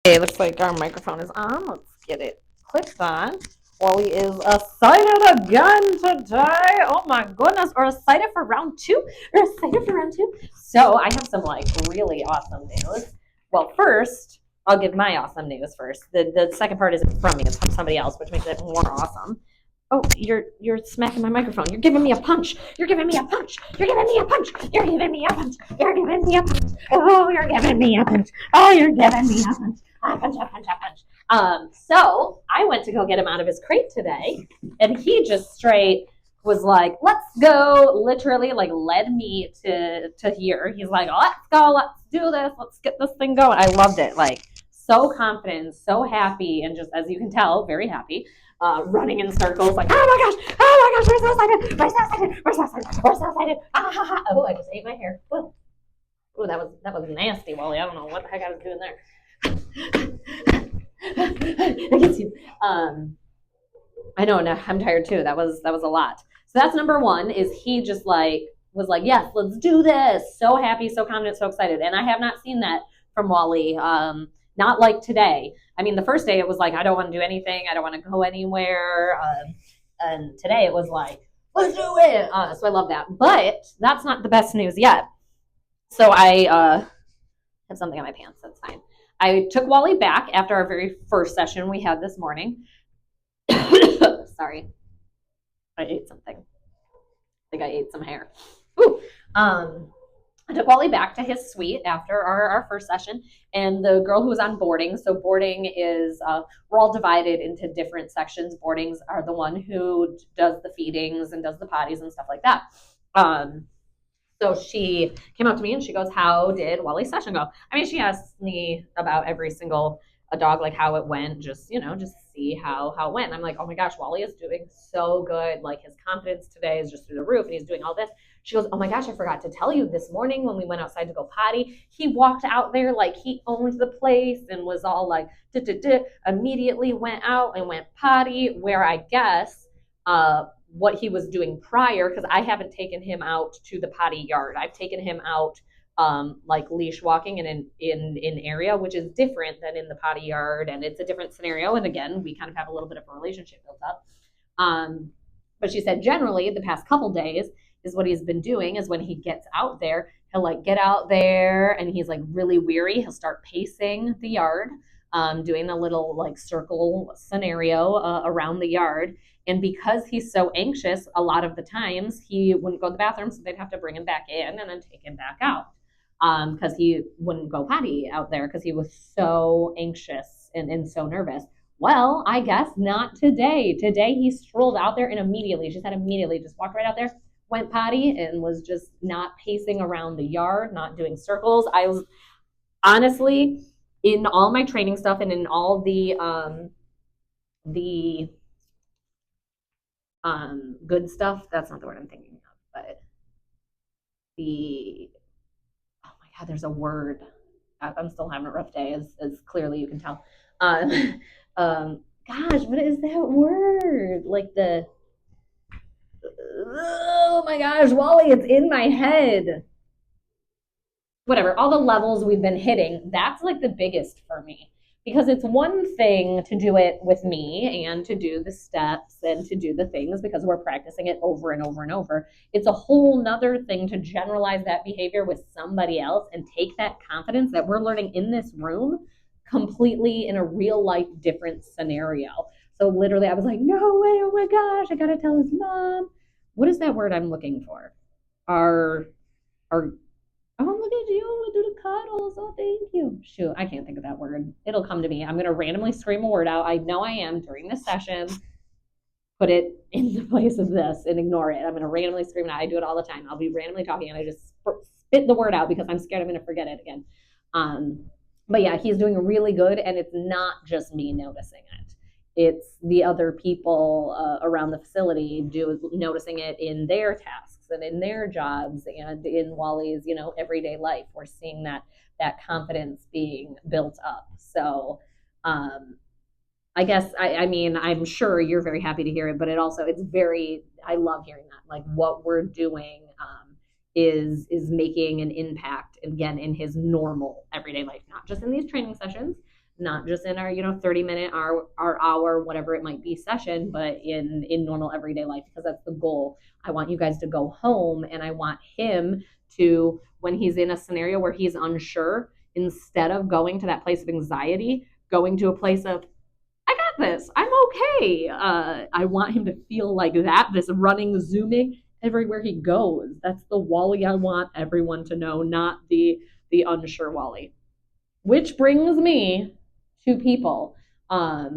Okay, looks like our microphone is on. Let's get it clicked on. Wally is excited again today. Oh my goodness. We're excited for round two. We're excited for round two. So I have some like really awesome news. Well, first, I'll give my awesome news first. The second part isn't from me, it's from somebody else, which makes it more awesome. Oh, you're smacking my microphone. You're giving me a punch. You're giving me a punch. You're giving me a punch. You're giving me a punch. You're giving me a punch. Oh, you're giving me a punch. Oh, you're giving me a punch. A punch, a punch, a punch. So I went to go get him out of his crate today, and he just straight was like, "Let's go!" Literally, like, led me to here. He's like, "Let's go! Let's do this! Let's get this thing going!" I loved it. Like, so confident, so happy, and just as you can tell, very happy. Running in circles, like, oh my gosh, we're so excited, we're so excited, we're so excited, we're so excited. Ah, ha, ha. Oh, I just ate my hair. Ooh, that was nasty, Wally. I don't know what the heck I was doing there. I get you. I know. No, I'm tired too. That was a lot. So that's number one. Is he just like was like, yes, let's do this. So happy, so confident, so excited. And I have not seen that from Wally. Not like today. I mean, the first day it was like, I don't want to do anything. I don't want to go anywhere. And today it was like, let's do it. So I love that. But that's not the best news yet. So I have something on my pants. That's fine. I took Wally back after our very first session we had this morning. Sorry. I ate something. I think I ate some hair. Ooh. I took Wally back to his suite after our first session, and the girl who was on boarding. So boarding is we're all divided into different sections. Boardings are the one who does the feedings and does the potties and stuff like that. So she came up to me and she goes, "How did Wally's session go?" I mean, she asked me about every single a dog, like how it went, just just see how it went. And I'm like, oh my gosh, Wally is doing so good. Like his confidence today is just through the roof, and he's doing all this. She goes, oh my gosh, I forgot to tell you this morning when we went outside to go potty, he walked out there like he owned the place and was all like, immediately went out and went potty, where I guess what he was doing prior, because I haven't taken him out to the potty yard. I've taken him out like leash walking in area, which is different than in the potty yard, and it's a different scenario. And again, we kind of have a little bit of a relationship built up. But she said generally the past couple days is what he's been doing is when he gets out there, he'll like get out there and he's like really weary. He'll start pacing the yard, doing a little like circle scenario around the yard. And because he's so anxious, a lot of the times he wouldn't go to the bathroom, so they'd have to bring him back in and then take him back out because he wouldn't go potty out there because he was so anxious and so nervous. Well, I guess not today. Today he strolled out there and immediately, she said immediately, just walked right out there, went potty, and was just not pacing around the yard, not doing circles. I was honestly in all my training stuff and in all the good stuff. That's not the word I'm thinking of, but the oh my god, there's a word. I'm still having a rough day, as clearly you can tell. Um, gosh, what is that word? Like the oh my gosh, Wally, it's in my head. Whatever, all the levels we've been hitting, that's like the biggest for me. Because it's one thing to do it with me and to do the steps and to do the things because we're practicing it over and over and over. It's a whole nother thing to generalize that behavior with somebody else and take that confidence that we're learning in this room completely in a real life different scenario. So literally I was like, no way, oh my gosh, I gotta tell his mom. What is that word I'm looking for? Our Oh, look at you. We do the cuddles. Oh, thank you. Shoot, I can't think of that word. It'll come to me. I'm going to randomly scream a word out. I know I am during this session. Put it in the place of this and ignore it. I'm going to randomly scream it out. I do it all the time. I'll be randomly talking and I just spit the word out because I'm scared I'm going to forget it again. But yeah, he's doing really good, and it's not just me noticing it. It's the other people around the facility noticing it in their tasks and in their jobs and in Wally's, everyday life. We're seeing that confidence being built up. So I guess I mean I'm sure you're very happy to hear it, but I love hearing that. Like what we're doing is making an impact again in his normal everyday life, not just in these training sessions, not just in our 30-minute, our hour, whatever it might be, session, but in normal everyday life, because that's the goal. I want you guys to go home, and I want him to, when he's in a scenario where he's unsure, instead of going to that place of anxiety, going to a place of, I got this, I'm okay. I want him to feel like that, this running, zooming everywhere he goes. That's the Wally I want everyone to know, not the unsure Wally. Which brings me to people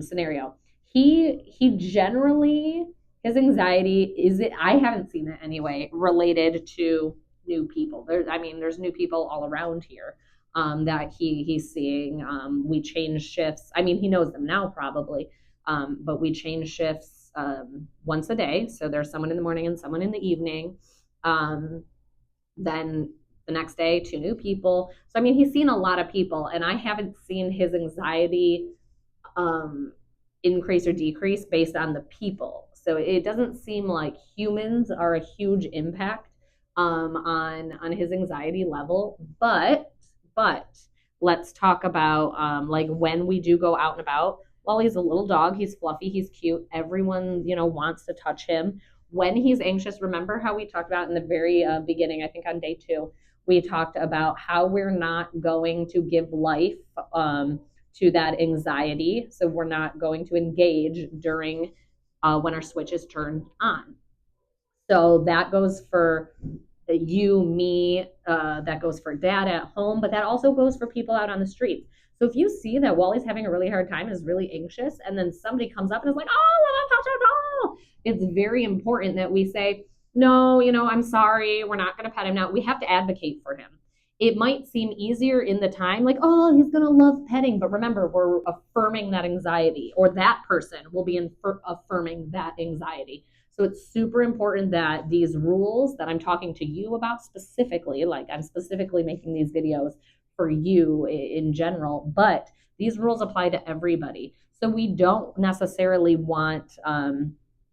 scenario. He generally, his anxiety is, it I haven't seen it anyway, related to new people. There's new people all around here that he's seeing. We change shifts. He knows them now probably, but we change shifts once a day. So there's someone in the morning and someone in the evening. Then the next day, two new people. So he's seen a lot of people, and I haven't seen his anxiety increase or decrease based on the people. So it doesn't seem like humans are a huge impact on his anxiety level. But let's talk about like when we do go out and about. Well, he's a little dog. He's fluffy. He's cute. Everyone wants to touch him. When he's anxious, remember how we talked about in the very beginning, I think on day 2, we talked about how we're not going to give life to that anxiety. So we're not going to engage during when our switch is turned on. So that goes for you, me, that goes for dad at home, but that also goes for people out on the streets. So if you see that Wally's having a really hard time, is really anxious, and then somebody comes up and is like, oh, let me touch your doll, it's very important that we say, no, I'm sorry, we're not going to pet him now. We have to advocate for him. It might seem easier in the time, like, oh, he's going to love petting. But remember, we're affirming that anxiety, or that person will be affirming that anxiety. So it's super important that these rules that I'm talking to you about specifically, like I'm specifically making these videos for you in general, but these rules apply to everybody. So we don't necessarily want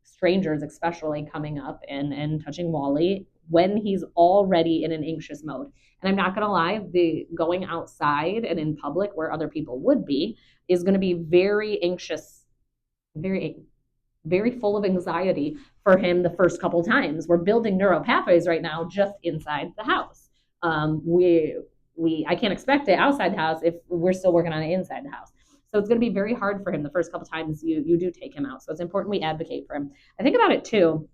strangers especially coming up and touching Wally when he's already in an anxious mode. And I'm not going to lie, the going outside and in public where other people would be is going to be very anxious, very full of anxiety for him the first couple times. We're building neural pathways right now just inside the house. I can't expect it outside the house if we're still working on it inside the house. So it's going to be very hard for him the first couple times you do take him out. So it's important we advocate for him. I think about it too.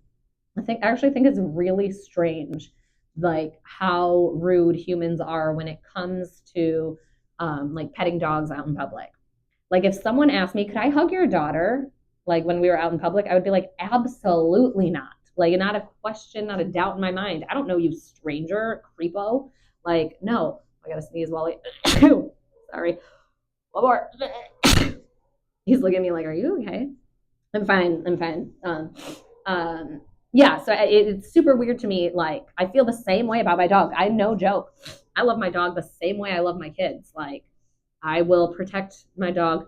I actually think it's really strange, like how rude humans are when it comes to like petting dogs out in public. Like if someone asked me, could I hug your daughter? Like when we were out in public, I would be like, absolutely not. Like not a question, not a doubt in my mind. I don't know you, stranger, creepo. Like, no. I gotta sneeze, Wally. Sorry. One more. He's looking at me like, are you okay? I'm fine. Yeah, so it's super weird to me. Like, I feel the same way about my dog. I no joke. I love my dog the same way I love my kids. Like, I will protect my dog.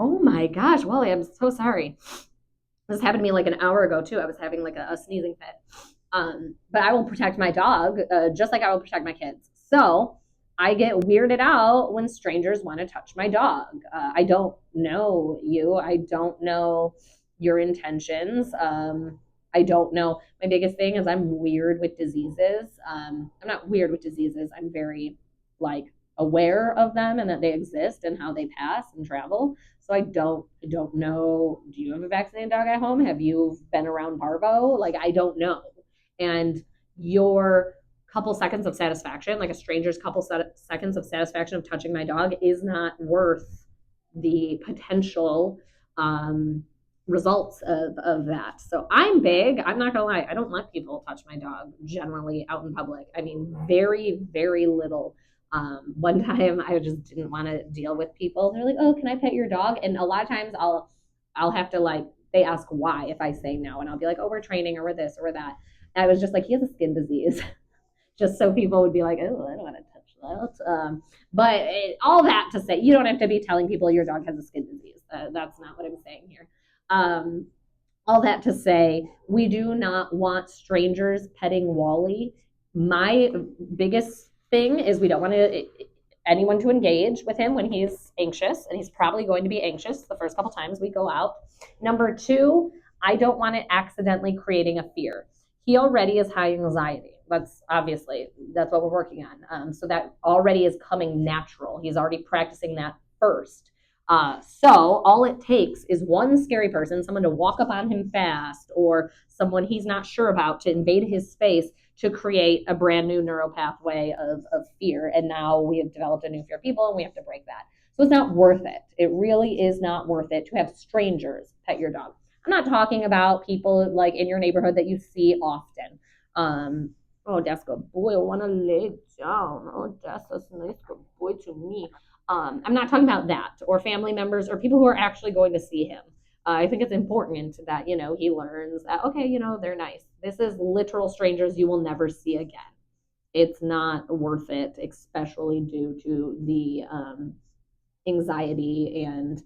Oh my gosh, Wally, I'm so sorry. This happened to me like an hour ago too. I was having like a sneezing fit. But I will protect my dog just like I will protect my kids. So I get weirded out when strangers want to touch my dog. I don't know you. I don't know your intentions. I don't know. My biggest thing is I'm weird with diseases. I'm not weird with diseases. I'm very like aware of them and that they exist and how they pass and travel. So I don't know. Do you have a vaccinated dog at home? Have you been around parvo? Like I don't know. And your couple seconds of satisfaction, like a stranger's couple seconds of satisfaction of touching my dog, is not worth the potential results of that. So I'm big. I'm not gonna lie. I don't let people touch my dog generally out in public. Very, very little. One time I just didn't want to deal with people. They're like, "Oh, can I pet your dog?" And a lot of times I'll have to like, they ask why if I say no, and I'll be like, "Oh, we're training, or we're this, or we're that." And I was just like, "He has a skin disease," just so people would be like, "Oh, I don't want to touch that." But all that to say, you don't have to be telling people your dog has a skin disease. That's not what I'm saying here. All that to say, we do not want strangers petting Wally. My biggest thing is we don't want to anyone to engage with him when he's anxious, and he's probably going to be anxious the first couple times we go out. Number two, I don't want it accidentally creating a fear. He already is high anxiety. That's what we're working on. So that already is coming natural. He's already practicing that first. So all it takes is one scary person, someone to walk up on him fast, or someone he's not sure about to invade his space to create a brand new neural pathway of fear. And now we have developed a new fear of people, and we have to break that. So it's not worth it. It really is not worth it to have strangers pet your dog. I'm not talking about people like in your neighborhood that you see often. Oh, that's good boy. I want to lay down. Oh, that's a nice good boy to me. I'm not talking about that, or family members, or people who are actually going to see him. I think it's important that he learns that okay, they're nice. This is literal strangers you will never see again. It's not worth it, especially due to the anxiety and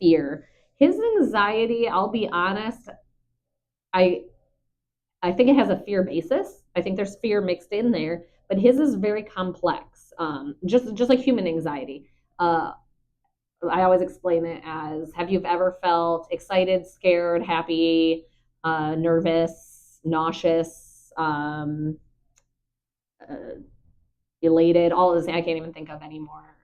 fear. His anxiety, I'll be honest, I I think it has a fear basis. I think there's fear mixed in there, but his is very complex. Just like human anxiety. I always explain it as: have you ever felt excited, scared, happy, nervous, nauseous, uh, elated? All of this, I can't even think of any more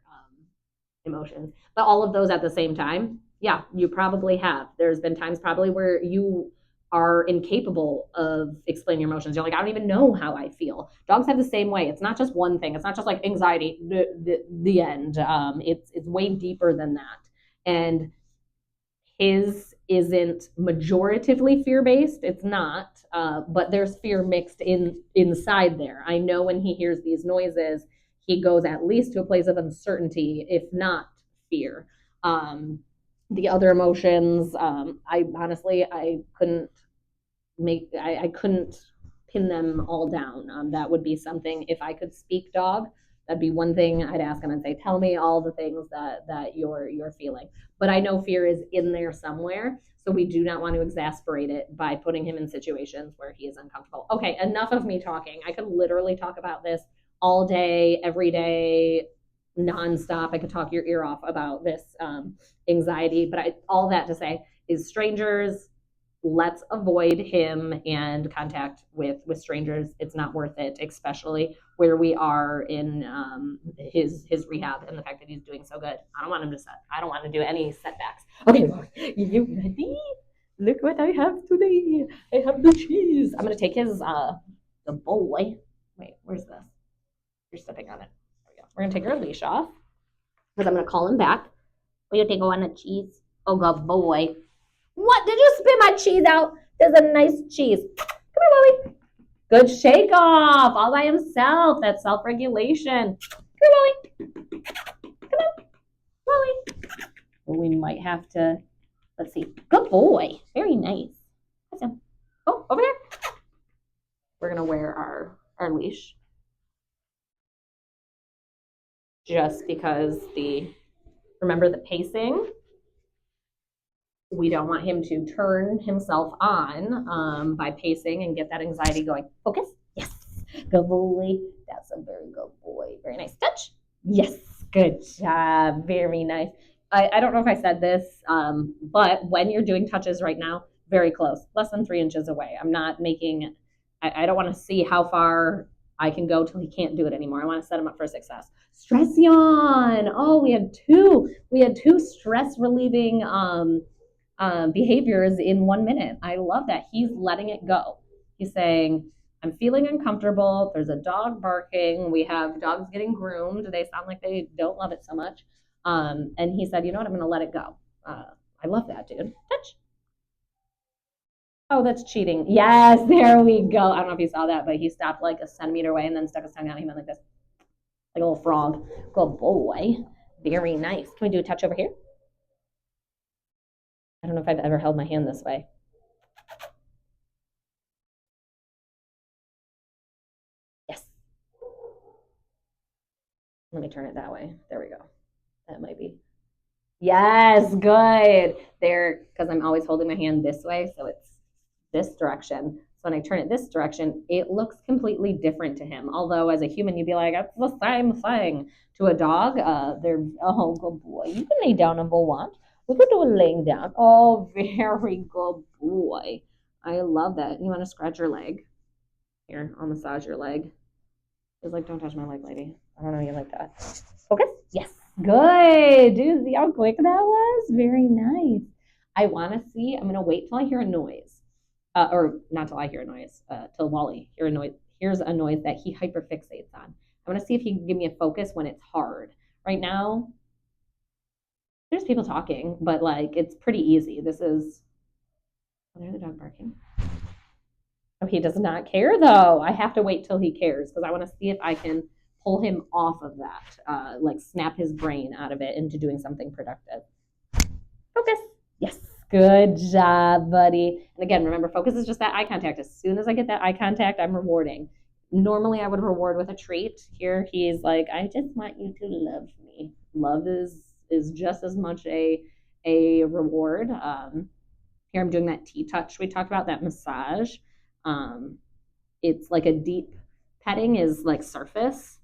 emotions, but all of those at the same time. Yeah, you probably have. There's been times probably where you are incapable of explaining your emotions. You're like, I don't even know how I feel. Dogs have the same way. It's not just one thing. It's not just like anxiety. The end. It's way deeper than that. And his isn't majoritively fear based. It's not, but there's fear mixed inside there. I know when he hears these noises, he goes at least to a place of uncertainty, if not fear. The other emotions, I honestly I couldn't I couldn't pin them all down. That would be something, if I could speak dog, that'd be one thing I'd ask him and say, tell me all the things that you're feeling. But I know fear is in there somewhere. So we do not want to exasperate it by putting him in situations where he is uncomfortable. Okay, enough of me talking. I could literally talk about this all day, every day, nonstop. I could talk your ear off about this anxiety. But all that to say is strangers, let's avoid him and contact with strangers. It's not worth it, especially where we are in his rehab and the fact that he's doing so good. I don't want to do any setbacks. Okay, Lord, you ready? Look what I have today. I have the cheese. I'm gonna take his the boy. Wait, where's this? You're stepping on it. There we go. We're gonna take our leash off because I'm gonna call him back. Will you take one of the cheese? Oh, good boy. What? Did you spit my cheese out? There's a nice cheese. Come here, Wally. Good shake off all by himself. That's self regulation. Come here, Wally. Come on, Wally. Well, we might have to, let's see. Good boy. Very nice. Awesome. Oh, over there. We're going to wear our leash. Just because remember the pacing? We don't want him to turn himself on by pacing and get that anxiety going. Focus. Yes. Good boy. That's a very good boy. Very nice. Touch. Yes. Good job. Very nice. I don't know if I said this, but when you're doing touches right now, very close, less than 3 inches away. I'm not making, I don't want to see how far I can go till he can't do it anymore. I want to set him up for success. Stress yawn. Oh, we had two stress relieving behaviors in 1 minute. I love that. He's letting it go. He's saying, I'm feeling uncomfortable. There's a dog barking. We have dogs getting groomed. They sound like they don't love it so much. And he said, you know what? I'm going to let it go. I love that, dude. Touch. Oh, that's cheating. Yes, there we go. I don't know if you saw that, but he stopped like a centimeter away and then stuck his tongue out. He went like this, like a little frog. Good boy. Very nice. Can we do a touch over here? I don't know if I've ever held my hand this way. Yes. Let me turn it that way. There we go. That might be. Yes, good. There, because I'm always holding my hand this way, so it's this direction. So when I turn it this direction, it looks completely different to him. Although as a human, you'd be like, it's the same thing. To a dog, they're, oh, good boy. You can lay down, number one. We could do a laying down. Oh, very good boy. I love that. You want to scratch your leg? Here, I'll massage your leg. He's like, don't touch my leg, lady. I don't know you like that. Focus. Yes. Good. Dude, see how quick that was? Very nice. I want to see, I'm going to wait till I hear a noise. Or not till I hear a noise, till Wally hears a noise that he hyperfixates on. I want to see if he can give me a focus when it's hard. Right now, there's people talking, but like it's pretty easy. This is, oh, there's the dog barking. Oh, he does not care though. I have to wait till he cares because I want to see if I can pull him off of that, like snap his brain out of it into doing something productive. Focus. Yes. Good job, buddy. And again, remember, focus is just that eye contact. As soon as I get that eye contact, I'm rewarding. Normally, I would reward with a treat. Here, he's like, I just want you to love me. Love is just as much a reward. Here, I'm doing that T touch we talked about, that massage. It's like a deep petting is like surface.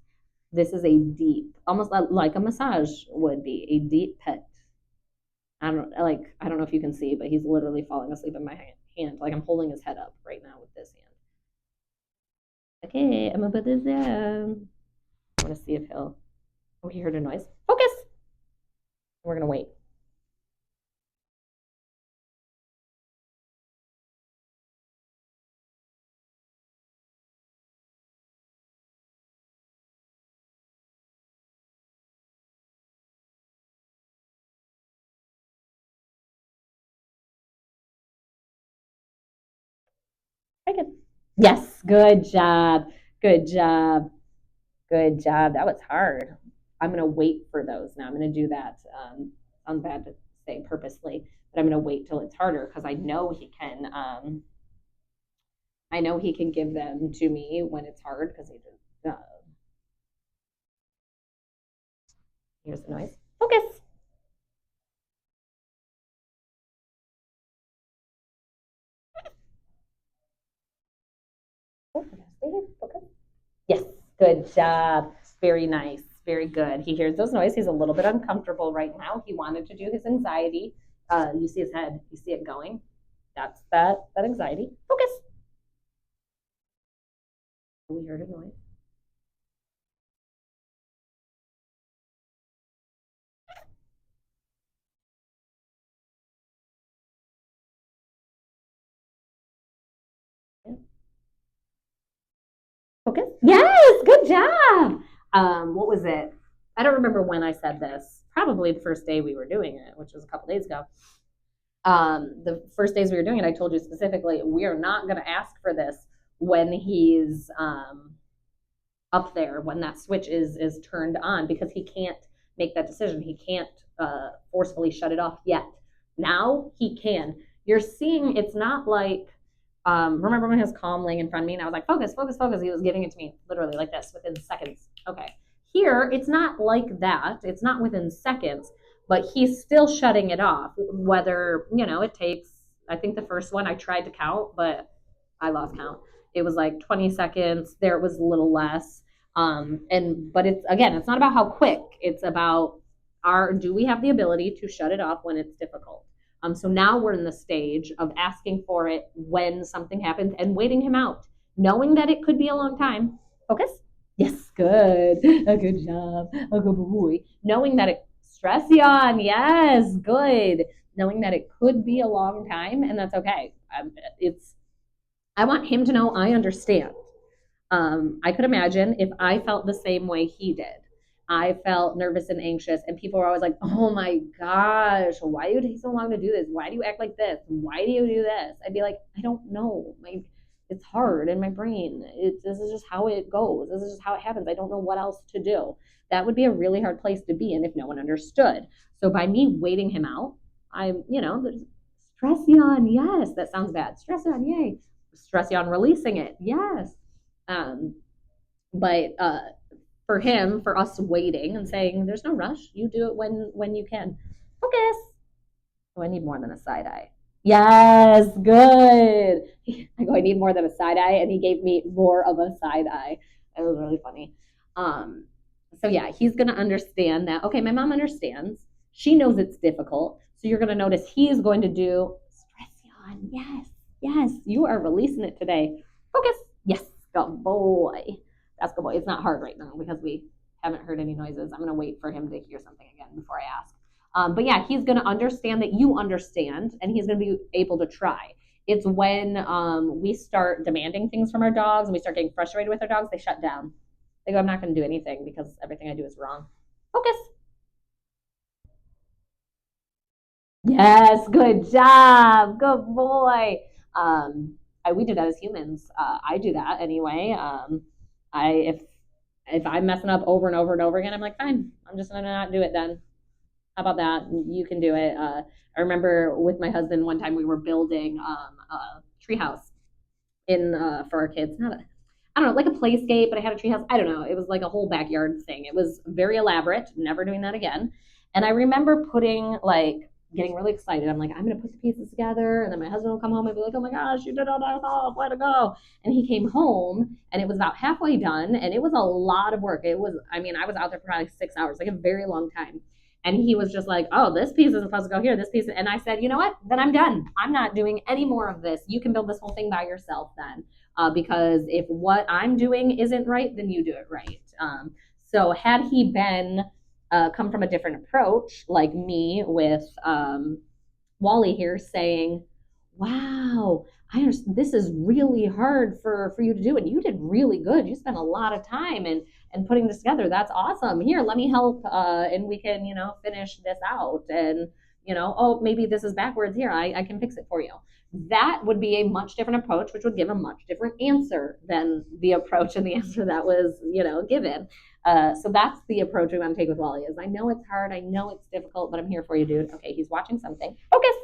This is a deep, almost like a massage would be, a deep pet. I don't know if you can see, but he's literally falling asleep in my hand. Like I'm holding his head up right now with this hand. Okay, I'm gonna put this down. I want to see if he'll. Oh, he heard a noise. Focus. We're gonna wait. Very good. Yes, good job. Good job. Good job. That was hard. I'm gonna wait for those now. I'm gonna do that. Sounds bad to say purposely, but I'm gonna wait till it's harder because I know he can. I know he can give them to me when it's hard because he just. Here's the noise. Focus. Oh, focus. Yes, good job. Very nice. Very good. He hears those noises. He's a little bit uncomfortable right now. He wanted to do his anxiety. You see his head. You see it going. That's that anxiety. Focus. We heard a noise. Focus. Yes, good job. What was it? I don't remember when I said this. Probably the first day we were doing it, which was a couple days ago. The first days we were doing it, I told you specifically, we are not going to ask for this when he's up there, when that switch is turned on, because he can't make that decision. He can't forcefully shut it off yet. Now he can. You're seeing it's not like remember when he was calm laying in front of me and I was like, focus, focus, focus. He was giving it to me literally like this within seconds. Okay. Here, it's not like that. It's not within seconds, but he's still shutting it off. Whether, it takes, I think the first one I tried to count, but I lost count. It was like 20 seconds. There it was a little less. But it's, again, it's not about how quick. It's about do we have the ability to shut it off when it's difficult? So now we're in the stage of asking for it when something happens and waiting him out, knowing that it could be a long time. Focus. Yes, good. A good job. A good boy. Knowing that it stress yawn. Yes, good. Knowing that it could be a long time, and that's okay. I want him to know I understand. I could imagine if I felt the same way he did. I felt nervous and anxious, and people were always like, "Oh my gosh, why do you take so long to do this? Why do you act like this? Why do you do this?" I'd be like, "I don't know. It's hard in my brain. This is just how it goes. This is just how it happens. I don't know what else to do." That would be a really hard place to be in if no one understood. So by me waiting him out, there's stress yawn. Yes, that sounds bad. Stress yawn, yay. Stress yawn, releasing it. Yes. Um, but for us waiting and saying, "There's no rush. You do it when you can." Focus. Oh, I need more than a side eye. Yes, good. I go, I need more than a side eye, and he gave me more of a side eye. It was really funny. Um, so yeah, he's gonna understand that. Okay, my mom understands. She knows it's difficult. So you're gonna notice he's going to do stress yawn. Yes, yes, you are releasing it today. Focus. Yes, good boy. That's good boy. It's not hard right now because we haven't heard any noises. I'm gonna wait for him to hear something again before I ask. But yeah, he's going to understand that you understand, and he's going to be able to try. It's when we start demanding things from our dogs and we start getting frustrated with our dogs, they shut down. They go, I'm not going to do anything because everything I do is wrong. Focus. Yes, good job. Good boy. We do that as humans. I do that anyway. I if I'm messing up over and over and over again, I'm like, fine, I'm just gonna not do it then. How about that? You can do it. I remember with my husband one time we were building a treehouse in for our kids. Not a, I don't know, like a playscape, but I had a treehouse. I don't know. It was like a whole backyard thing. It was very elaborate. Never doing that again. And I remember putting like getting really excited. I'm like, I'm gonna put the pieces together, and then my husband will come home and be like, oh my gosh, you did all that stuff. Way to go! And he came home, and it was about halfway done, and it was a lot of work. It was, I mean, I was out there for probably 6 hours, like a very long time. And he was just like, oh, this piece isn't supposed to go here, this piece. And I said, you know what? Then I'm done. I'm not doing any more of this. You can build this whole thing by yourself then. Because if what I'm doing isn't right, then you do it right. So had he been come from a different approach, like me with Wally here saying, wow, I understand this is really hard for you to do, and you did really good. You spent a lot of time and putting this together. That's awesome. Here, let me help, and we can finish this out. And oh, maybe this is backwards. Here, I can fix it for you. That would be a much different approach, which would give a much different answer than the approach and the answer that was given. So that's the approach we want to take with Wally. Is I know it's hard, I know it's difficult, but I'm here for you, dude. Okay, he's watching something. Focus.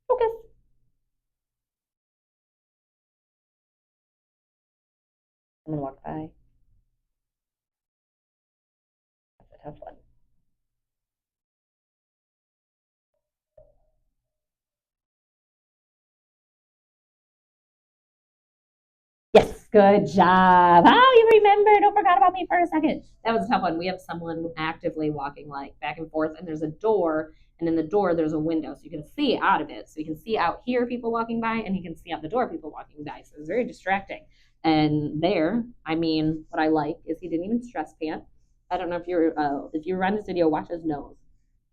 Focus. I'm gonna walk by. That's a tough one. Yes, good job. Oh, you remembered. Don't forgot about me for a second. That was a tough one. We have someone actively walking like back and forth, and there's a door, and in the door there's a window, so you can see out of it. So you can see out here people walking by, and you can see out the door people walking by. So it's very distracting. And there, I mean, what I like is he didn't even stress pant. I don't know if you run this video, watch his nose.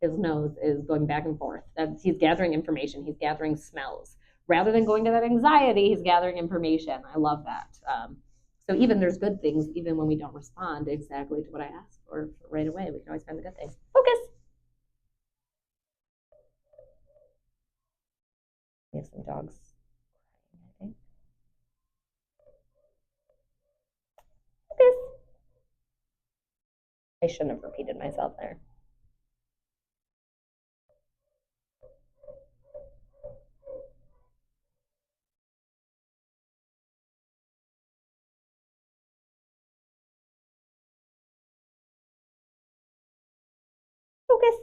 His nose is going back and forth. He's gathering information. He's gathering smells rather than going to that anxiety, he's gathering information. I love that. So even there's good things, even when we don't respond exactly to what I ask for right away, we can always find the good things. Focus. We have some dogs. I think. Focus. I shouldn't have repeated myself there. Focus.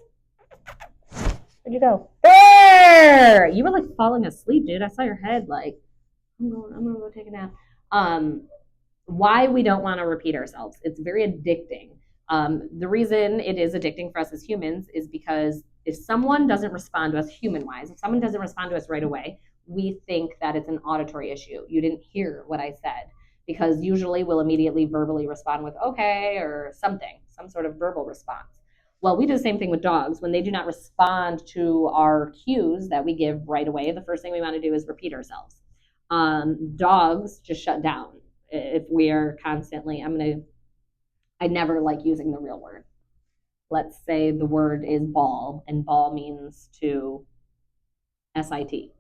Where'd you go? There! You were like falling asleep, dude. I saw your head like, I'm gonna go take a nap. Um, why we don't want to repeat ourselves. It's very addicting. The reason it is addicting for us as humans is because if someone doesn't respond to us human wise, if someone doesn't respond to us right away, we think that it's an auditory issue. You didn't hear what I said. Because usually we'll immediately verbally respond with okay or something, some sort of verbal response. Well, we do the same thing with dogs. When they do not respond to our cues that we give right away, the first thing we want to do is repeat ourselves. Dogs just shut down if we are constantly, I never like using the real word. Let's say the word is ball and ball means to SIT.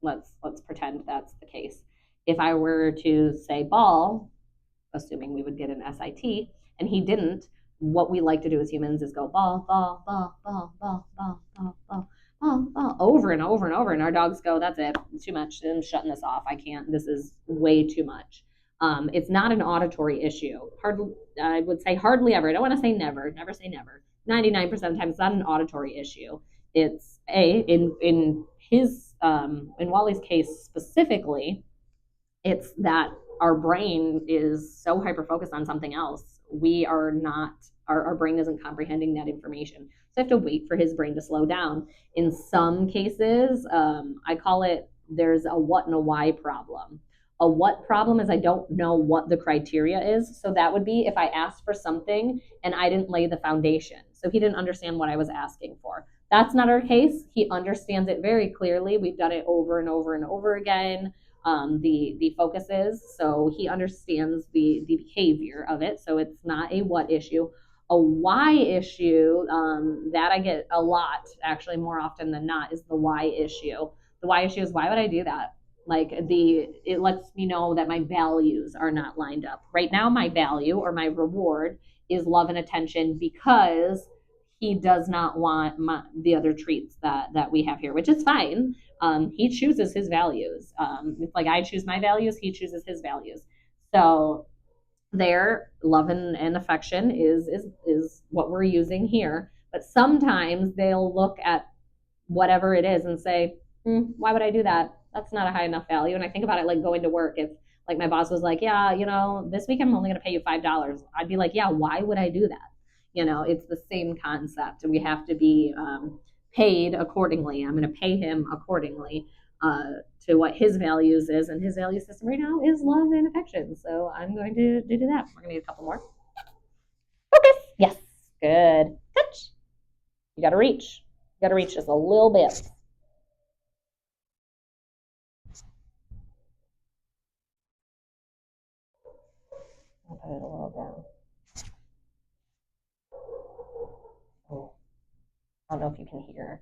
Let's pretend that's the case. If I were to say ball, assuming we would get an SIT, and he didn't, what we like to do as humans is go ball, ball, ball, ball, ball, ball, ball, ball, ball, ball, over and over and over. And our dogs go, that's it, too much. I'm shutting this off. I can't. This is way too much. It's not an auditory issue. Hardly, I would say hardly ever. I don't want to say never. Never say never. 99% of the time, it's not an auditory issue. It's in his in Wally's case specifically, it's that our brain is so hyper focused on something else. We are not, our brain isn't comprehending that information. So I have to wait for his brain to slow down. In some cases, I call it there's a what and a why problem. A what problem is I don't know what the criteria is. So that would be if I asked for something and I didn't lay the foundation. So he didn't understand what I was asking for. That's not our case. He understands it very clearly. We've done it over and over and over again. The focus is. So he understands the behavior of it. So it's not a what issue. A why issue that I get a lot, actually more often than not, is the why issue. The why issue is why would I do that? Like it lets me know that my values are not lined up. Right now, my value or my reward is love and attention because he does not want the other treats that we have here, which is fine. He chooses his values. It's like I choose my values, he chooses his values. So their love and affection is what we're using here. But sometimes they'll look at whatever it is and say, why would I do that? That's not a high enough value. And I think about it like going to work. If like my boss was like, yeah, this week I'm only going to pay you $5, I'd be like, yeah, why would I do that? It's the same concept. We have to be paid accordingly. I'm going to pay him accordingly to what his values is, and his value system right now is love and affection. So I'm going to do that. We're going to need a couple more. Focus. Yes. Good. Touch. You got to reach. You got to reach just a little bit. I'll put it a little down. Oh, I don't know if you can hear.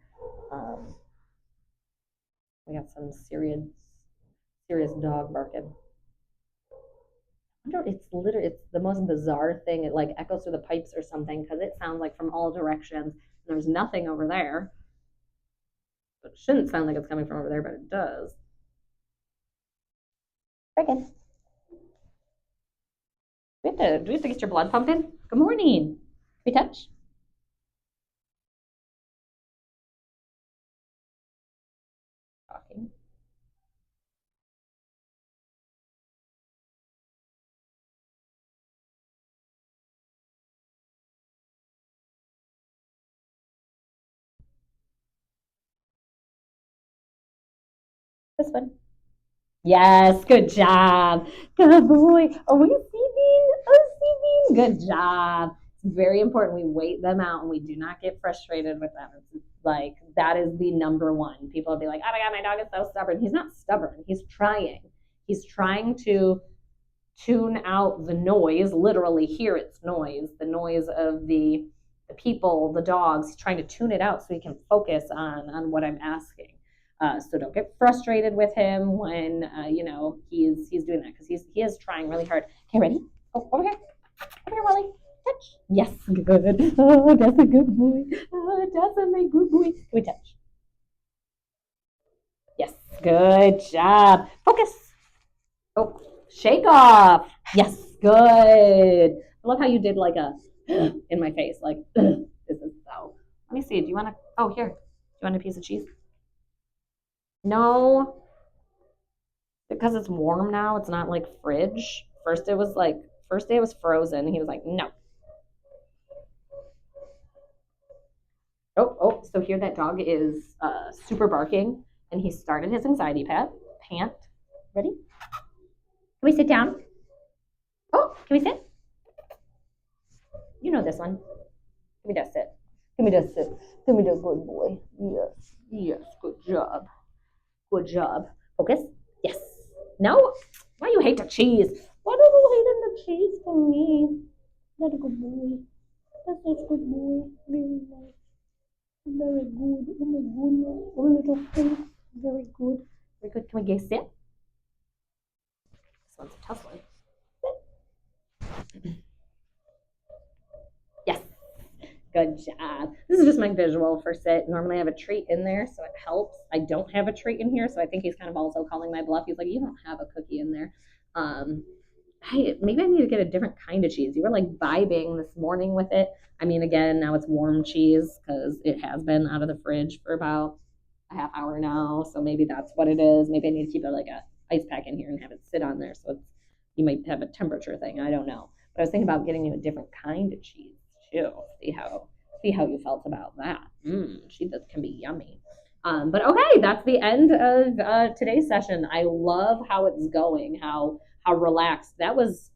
We got some serious dog barking. It's the most bizarre thing. It like echoes through the pipes or something because it sounds like from all directions. And there's nothing over there. It shouldn't sound like it's coming from over there, but it does. Very good. Do we have to get your blood pumping? Good morning. Can we touch? Talking. This one. Yes, good job. Good boy. Are we receiving? Good job. It's very important we wait them out and we do not get frustrated with them. It's like that is the number one. People will be like, oh my God, my dog is so stubborn. He's not stubborn. He's trying. He's trying to tune out the noise, literally hear its noise, the noise of the people, the dogs. He's trying to tune it out so he can focus on what I'm asking. So don't get frustrated with him when he's doing that because he is trying really hard. Okay, ready? Oh, over here, Wally. Touch. Yes, good. Oh, that's a good boy. Oh, that's a my good boy. Can we touch? Yes, good job. Focus. Oh, shake off. Yes, good. I love how you did like a in my face, like this is so. Let me see. Do you want to? Oh, here. Do you want a piece of cheese? No, because it's warm now. It's not like fridge. First day it was frozen. He was like, no. Oh. So here that dog is super barking, and he started his anxiety pant. Ready? Can we sit down? Oh, can we sit? You know this one. Give me that sit. Give me that sit. Give me that good boy. Yes. Good job. Good job. Focus. Yes. No? Why you hate the cheese? Why do you hate the cheese for me? That's a good boy. That's such a good boy. Very nice. Very good. Oh my goodness. Oh, little face. Very good. Very good. Can we get sit? This one's a tough one. Sit. Yes. Good job. This is just my visual for sit. Normally I have a treat in there, so it helps. I don't have a treat in here, so I think he's kind of also calling my bluff. He's like, you don't have a cookie in there. hey, maybe I need to get a different kind of cheese. You were like vibing this morning with it. I mean, again, now it's warm cheese because it has been out of the fridge for about a half hour now. So maybe that's what it is. Maybe I need to keep it like a ice pack in here and have it sit on there. So it's, you might have a temperature thing. I don't know. But I was thinking about getting you a different kind of cheese too. See how you felt about that. Cheese that can be yummy. But okay, that's the end of today's session. I love how it's going. How relaxed that was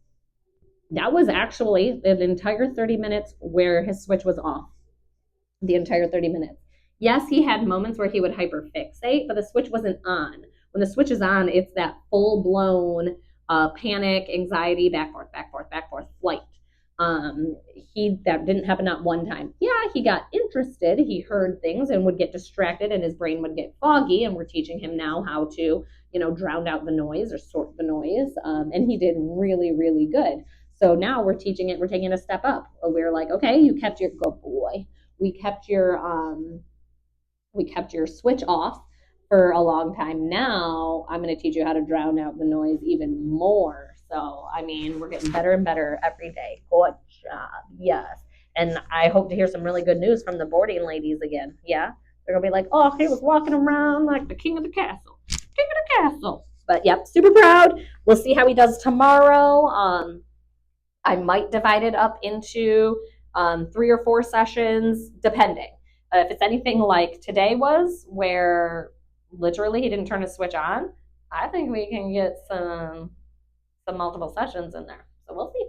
actually an entire 30 minutes where his switch was off the entire 30 minutes. Yes, he had moments where he would hyperfixate, but the switch wasn't on. When the switch is on, it's that full blown panic, anxiety, back forth flight. He that didn't happen not one time. Yeah, he got interested, he heard things and would get distracted and his brain would get foggy, and we're teaching him now how to, drown out the noise or sort the noise. And he did really, really good. So now we're taking a step up. We're like, okay, you kept your good boy. We kept your switch off for a long time. Now I'm going to teach you how to drown out the noise even more. So I mean, we're getting better and better every day. Good job. Yes. And I hope to hear some really good news from the boarding ladies again. Yeah. They're gonna be like, oh, he was walking around like the king of the castle. King of the castle. But yep, super proud. We'll see how he does tomorrow. I might divide it up into 3 or 4 sessions, depending. If it's anything like today was, where literally he didn't turn his switch on, I think we can get some multiple sessions in there. So we'll see.